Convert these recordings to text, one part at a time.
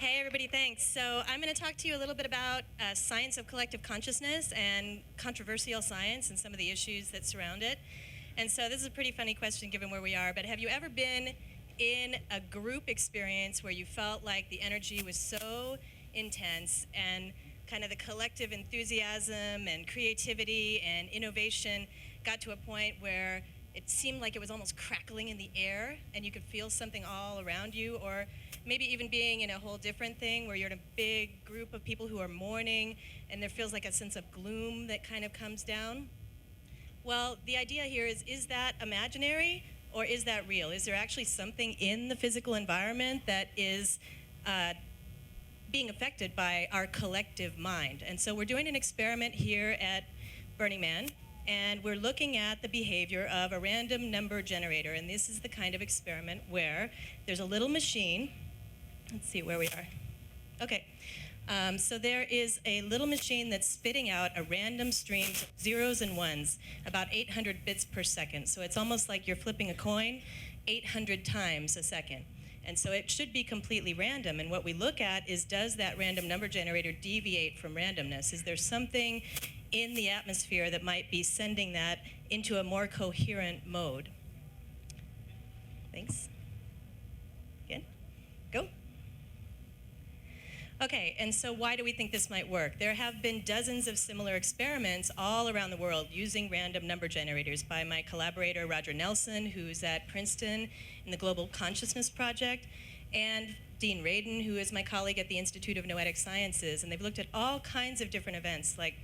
Hey everybody, thanks. So I'm going to talk to you a little bit about science of collective consciousness and controversial science and some of the issues that surround it. And so this is a pretty funny question given where we are, but have you ever been in a group experience where you felt like the energy was so intense and kind of the collective enthusiasm and creativity and innovation got to a point where it seemed like it was almost crackling in the air and you could feel something all around you, or maybe even being in a whole different thing where you're in a big group of people who are mourning and there feels like a sense of gloom that kind of comes down? Well, the idea here is that imaginary or is that real? Is there actually something in the physical environment that is being affected by our collective mind? And so we're doing an experiment here at Burning Man, and we're looking at the behavior of a random number generator. And this is the kind of experiment where there's a little machine. Let's see where we are. Okay, so there is a little machine that's spitting out a random stream of zeros and ones, about 800 bits per second. So it's almost like you're flipping a coin 800 times a second. And so it should be completely random. And what we look at is, does that random number generator deviate from randomness? Is there something in the atmosphere that might be sending that into a more coherent mode? Thanks. Again, go. Okay, and so why do we think this might work? There have been dozens of similar experiments all around the world using random number generators by my collaborator Roger Nelson, who's at Princeton in the Global Consciousness Project, and Dean Radin, who is my colleague at the Institute of Noetic Sciences. And they've looked at all kinds of different events, like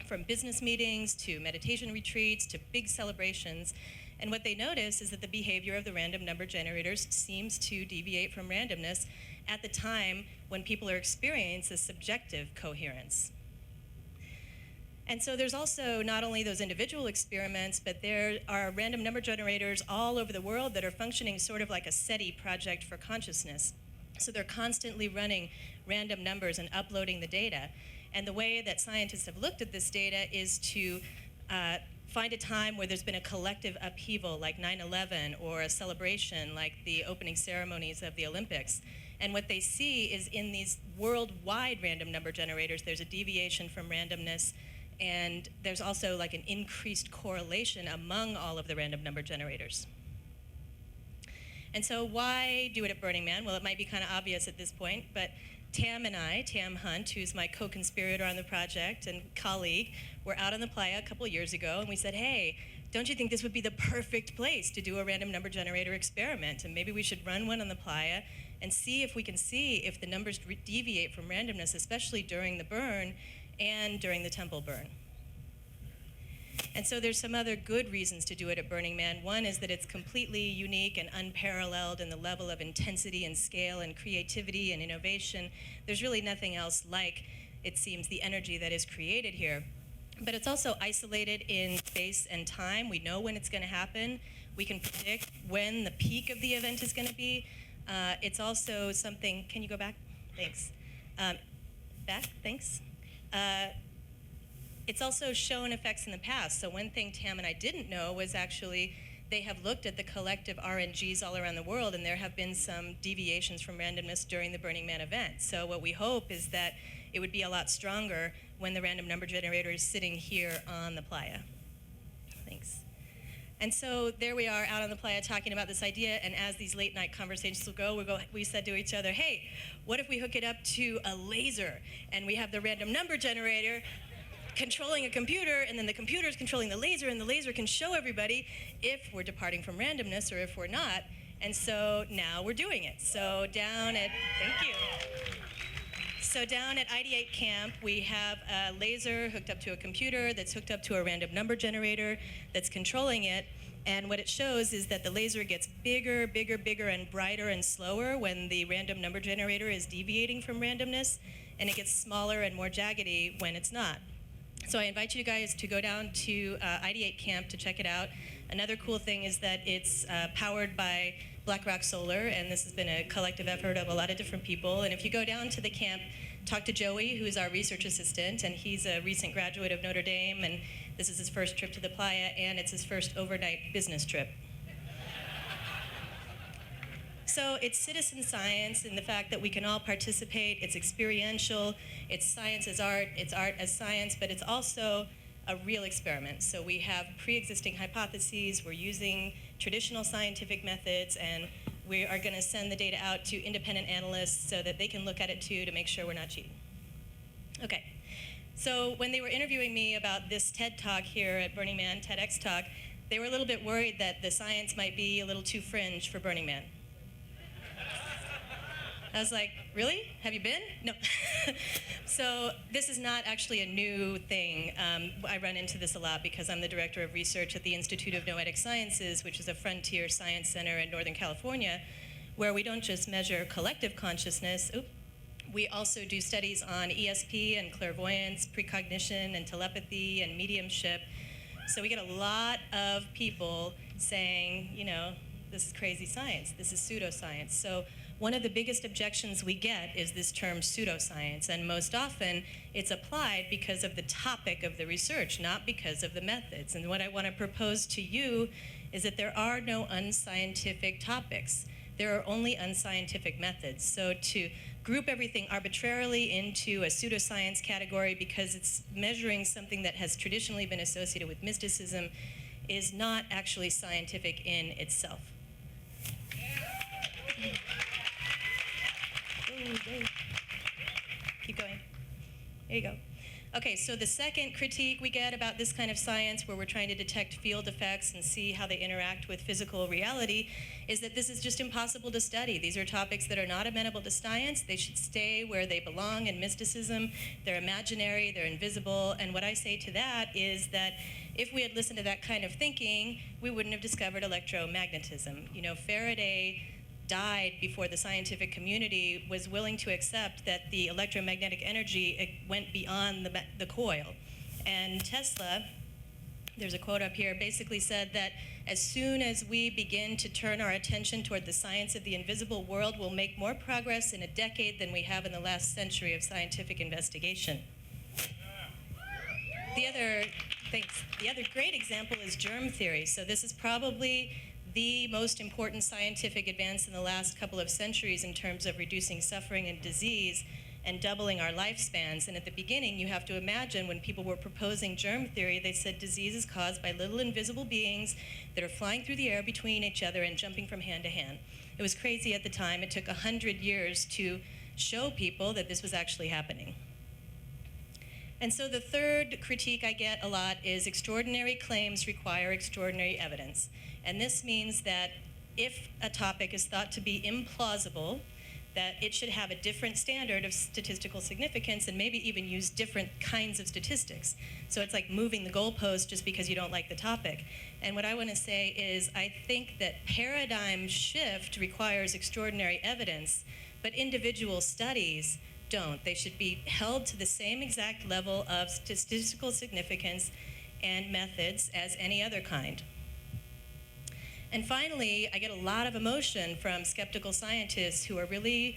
from business meetings to meditation retreats to big celebrations. And what they notice is that the behavior of the random number generators seems to deviate from randomness at the time when people are experiencing a subjective coherence. And so there's also not only those individual experiments, but there are random number generators all over the world that are functioning sort of like a SETI project for consciousness. So they're constantly running random numbers and uploading the data. And the way that scientists have looked at this data is to find a time where there's been a collective upheaval like 9/11 or a celebration like the opening ceremonies of the Olympics. And what they see is in these worldwide random number generators, there's a deviation from randomness, and there's also like an increased correlation among all of the random number generators. And so why do it at Burning Man? Well, it might be kind of obvious at this point, but Tam Hunt, who's my co-conspirator on the project and colleague, were out on the playa a couple years ago, and we said, hey, don't you think this would be the perfect place to do a random number generator experiment? And maybe we should run one on the playa and see if we can see if the numbers deviate from randomness, especially during the burn and during the temple burn. And so there's some other good reasons to do it at Burning Man. One is that it's completely unique and unparalleled in the level of intensity and scale and creativity and innovation. There's really nothing else like, it seems, the energy that is created here. But it's also isolated in space and time. We know when it's going to happen. We can predict when the peak of the event is going to be. It's also something, can you go back? Thanks. Back, thanks. It's also shown effects in the past. So one thing Tam and I didn't know was actually they have looked at the collective RNGs all around the world, and there have been some deviations from randomness during the Burning Man event. So what we hope is that it would be a lot stronger when the random number generator is sitting here on the playa. Thanks. And so there we are out on the playa talking about this idea, and as these late night conversations will go, we said to each other, hey, what if we hook it up to a laser, and we have the random number generator controlling a computer, and then the computer is controlling the laser, and the laser can show everybody if we're departing from randomness or if we're not. And so now we're doing it. So down at, thank you. So down at ID8 Camp, we have a laser hooked up to a computer that's hooked up to a random number generator that's controlling it. And what it shows is that the laser gets bigger, bigger, bigger, and brighter and slower when the random number generator is deviating from randomness, and it gets smaller and more jaggedy when it's not. So I invite you guys to go down to ID8 Camp to check it out. Another cool thing is that it's powered by BlackRock Solar, and this has been a collective effort of a lot of different people. And if you go down to the camp, talk to Joey, who is our research assistant, and he's a recent graduate of Notre Dame, and this is his first trip to the playa, and it's his first overnight business trip. So it's citizen science in the fact that we can all participate. It's experiential. It's science as art. It's art as science. But it's also a real experiment. So we have pre-existing hypotheses. We're using traditional scientific methods. And we are going to send the data out to independent analysts so that they can look at it too to make sure we're not cheating. Okay. So when they were interviewing me about this TED Talk here at Burning Man, TEDx Talk, they were a little bit worried that the science might be a little too fringe for Burning Man. I was like, really? Have you been? No. So this is not actually a new thing. I run into this a lot because I'm the director of research at the Institute of Noetic Sciences, which is a frontier science center in Northern California, where we don't just measure collective consciousness. We also do studies on ESP and clairvoyance, precognition and telepathy and mediumship. So we get a lot of people saying, you know, this is crazy science, this is pseudoscience. So one of the biggest objections we get is this term pseudoscience, and most often it's applied because of the topic of the research, not because of the methods. And what I want to propose to you is that there are no unscientific topics. There are only unscientific methods. So to group everything arbitrarily into a pseudoscience category because it's measuring something that has traditionally been associated with mysticism is not actually scientific in itself. Keep going. There you go. Okay, so the second critique we get about this kind of science, where we're trying to detect field effects and see how they interact with physical reality, is that this is just impossible to study. These are topics that are not amenable to science. They should stay where they belong in mysticism. They're imaginary, they're invisible, and what I say to that is that if we had listened to that kind of thinking, we wouldn't have discovered electromagnetism. You know, Faraday died before the scientific community was willing to accept that the electromagnetic energy went beyond the coil. And Tesla, there's a quote up here, basically said that as soon as we begin to turn our attention toward the science of the invisible world, we'll make more progress in a decade than we have in the last century of scientific investigation. The other great example is germ theory. So this is probably the most important scientific advance in the last couple of centuries in terms of reducing suffering and disease and doubling our lifespans. And at the beginning, you have to imagine when people were proposing germ theory, they said disease is caused by little invisible beings that are flying through the air between each other and jumping from hand to hand. It was crazy at the time. It took 100 years to show people that this was actually happening. And so the third critique I get a lot is extraordinary claims require extraordinary evidence. And this means that if a topic is thought to be implausible, that it should have a different standard of statistical significance and maybe even use different kinds of statistics. So it's like moving the goalpost just because you don't like the topic. And what I want to say is I think that paradigm shift requires extraordinary evidence, but individual studies don't. They should be held to the same exact level of statistical significance and methods as any other kind. And finally, I get a lot of emotion from skeptical scientists who are really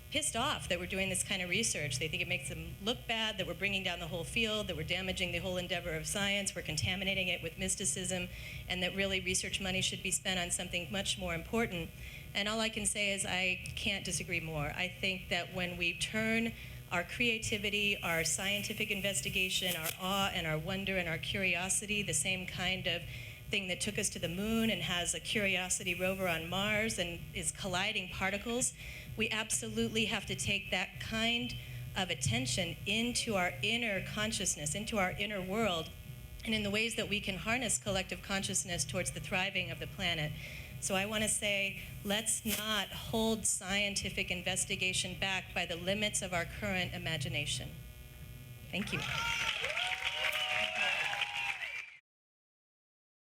pissed off that we're doing this kind of research. They think it makes them look bad, that we're bringing down the whole field, that we're damaging the whole endeavor of science, we're contaminating it with mysticism, and that really research money should be spent on something much more important. And all I can say is I can't disagree more. I think that when we turn our creativity, our scientific investigation, our awe and our wonder and our curiosity, the same kind of thing that took us to the moon and has a Curiosity rover on Mars and is colliding particles, we absolutely have to take that kind of attention into our inner consciousness, into our inner world, and in the ways that we can harness collective consciousness towards the thriving of the planet. So I want to say, let's not hold scientific investigation back by the limits of our current imagination. Thank you.